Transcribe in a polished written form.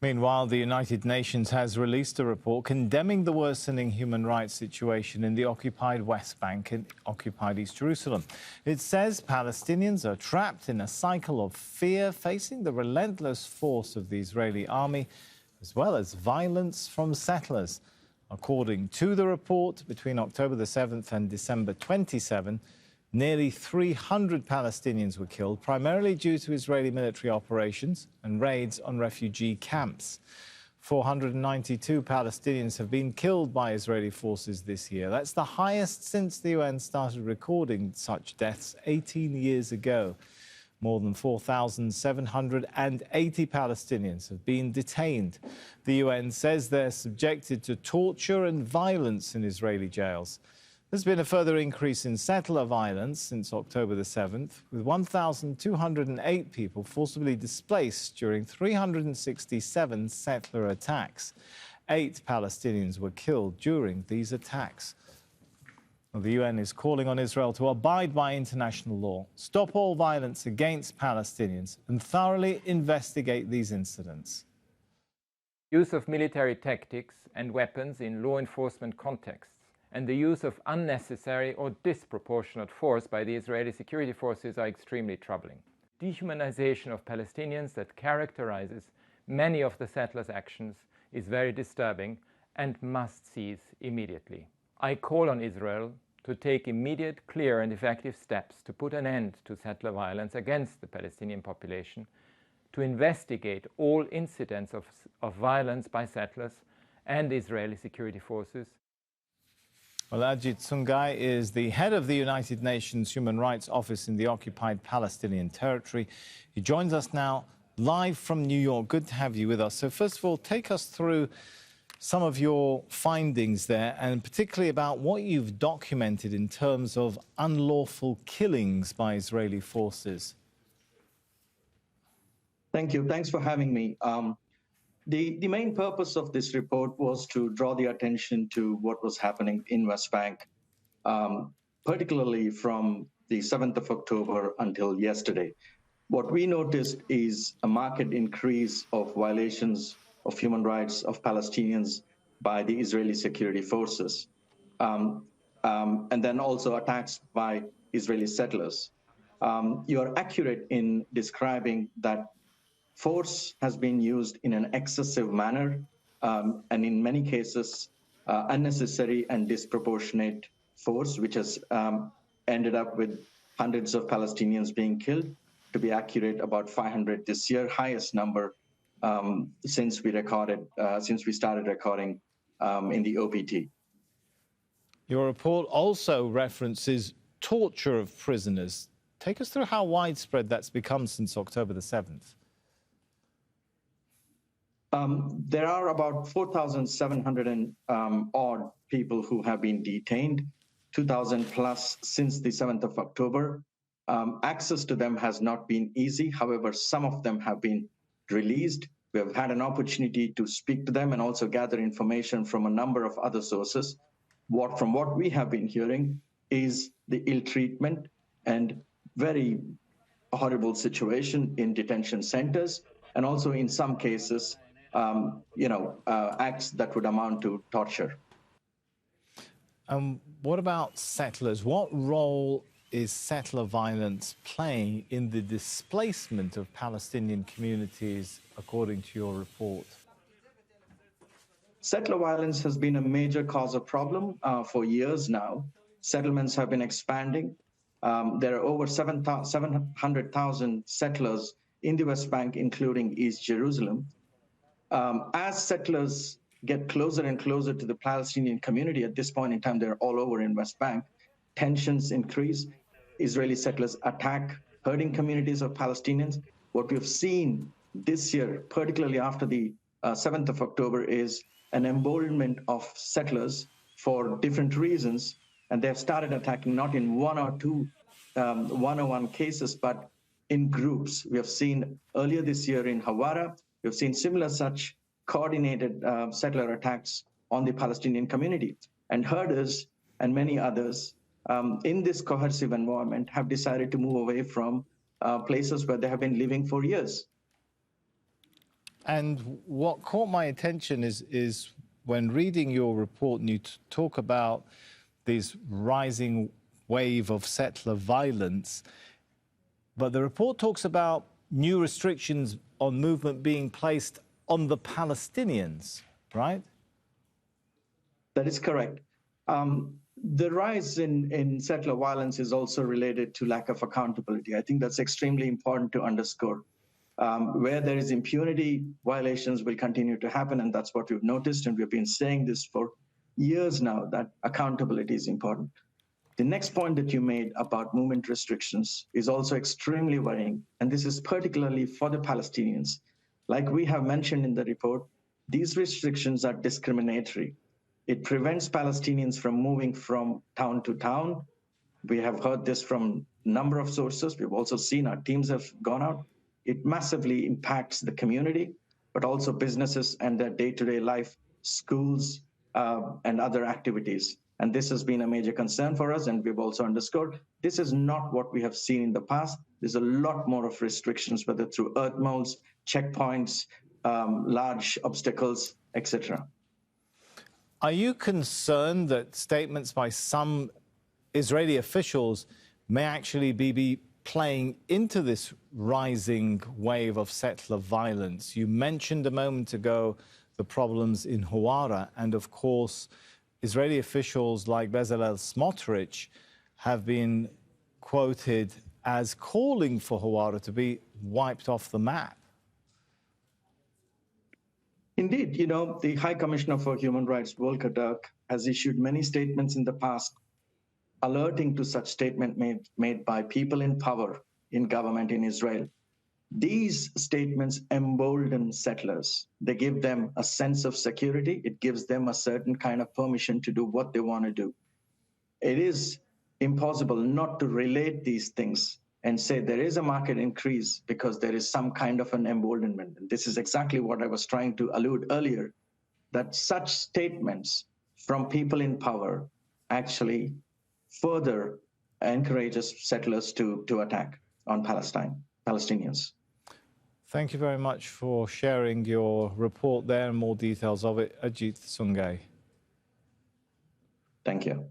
Meanwhile, the United Nations has released a report condemning the worsening human rights situation in the occupied West Bank and occupied East Jerusalem. It says Palestinians are trapped in a cycle of fear, facing the relentless force of the Israeli army, as well as violence from settlers. According to the report, between October the 7th and December 27, nearly 300 Palestinians were killed, primarily due to Israeli military operations and raids on refugee camps. 492 Palestinians have been killed by Israeli forces this year. That's the highest since the UN started recording such deaths 18 years ago. More than 4,780 Palestinians have been detained. The UN says they're subjected to torture and violence in Israeli jails. There's been a further increase in settler violence since October the 7th, with 1,208 people forcibly displaced during 367 settler attacks. 8 Palestinians were killed during these attacks. Well, the UN is calling on Israel to abide by international law, stop all violence against Palestinians, and thoroughly investigate these incidents. Use of military tactics and weapons in law enforcement contexts, and the use of unnecessary or disproportionate force by the Israeli security forces are extremely troubling. Dehumanization of Palestinians that characterizes many of the settlers' actions is very disturbing and must cease immediately. I call on Israel to take immediate, clear and effective steps to put an end to settler violence against the Palestinian population, to investigate all incidents of violence by settlers and Israeli security forces. Well, Ajith Sunghay is the head of the United Nations Human Rights Office in the occupied Palestinian territory. He joins us now live from New York. Good to have you with us. So first of all, take us through some of your findings there, and particularly about what you've documented in terms of unlawful killings by Israeli forces. Thank you. Thanks for having me. The main purpose of this report was to draw the attention to what was happening in West Bank, particularly from the 7th of October until yesterday. What we noticed is a marked increase of violations of human rights of Palestinians by the Israeli security forces, and then also attacks by Israeli settlers. You are accurate in describing that force has been used in an excessive manner, and in many cases, unnecessary and disproportionate force, which has ended up with hundreds of Palestinians being killed. To be accurate, about 500 this year, highest number since we started recording in the OPT. Your report also references torture of prisoners. Take us through how widespread that's become since October the 7th. There are about 4,700 and odd people who have been detained, 2,000 plus since the 7th of October. Access to them has not been easy. However, some of them have been released. We have had an opportunity to speak to them and also gather information from a number of other sources. From what we have been hearing is the ill treatment and very horrible situation in detention centers, and also in some cases, acts that would amount to torture. What about settlers? What role is settler violence playing in the displacement of Palestinian communities, according to your report? Settler violence has been a major cause of problem for years now. Settlements have been expanding. There are over 700,000 settlers in the West Bank, including East Jerusalem. As settlers get closer and closer to the Palestinian community, at this point in time, they're all over in West Bank, tensions increase. Israeli settlers attack herding communities of Palestinians. What we've seen this year, particularly after the 7th of October, is an emboldenment of settlers for different reasons. And they've started attacking not in one or two one-on-one cases, but in groups. We have seen earlier this year in Hawara, we've seen similar such coordinated settler attacks on the Palestinian community. And herders and many others in this coercive environment have decided to move away from places where they have been living for years. And what caught my attention is when reading your report and you talk about this rising wave of settler violence, but the report talks about new restrictions on movement being placed on the Palestinians, right? That is correct. The rise in settler violence is also related to lack of accountability. I think that's extremely important to underscore. Where there is impunity, violations will continue to happen, and that's what we've noticed, and we've been saying this for years now, that accountability is important. The next point that you made about movement restrictions is also extremely worrying, and this is particularly for the Palestinians. Like we have mentioned in the report, these restrictions are discriminatory. It prevents Palestinians from moving from town to town. We have heard this from a number of sources. We've also seen our teams have gone out. It massively impacts the community, but also businesses and their day-to-day life, schools, and other activities. And this has been a major concern for us, and we've also underscored this is not what we have seen in the past. There's a lot more of restrictions, whether through earth mounds, checkpoints, large obstacles, etc. Are you concerned that statements by some Israeli officials may actually be playing into this rising wave of settler violence? You mentioned a moment ago the problems in Hawara, and of course, Israeli officials like Bezalel Smotrich have been quoted as calling for Hawara to be wiped off the map. Indeed, you know, the High Commissioner for Human Rights, Volker Turk, has issued many statements in the past alerting to such statement made by people in power in government in Israel. These statements embolden settlers. They give them a sense of security. It gives them a certain kind of permission to do what they want to do. It is impossible not to relate these things and say there is a market increase because there is some kind of an emboldenment. And this is exactly what I was trying to allude earlier, that such statements from people in power actually further encourages settlers to attack on Palestinians. Thank you very much for sharing your report there and more details of it, Ajith Sunghay. Thank you.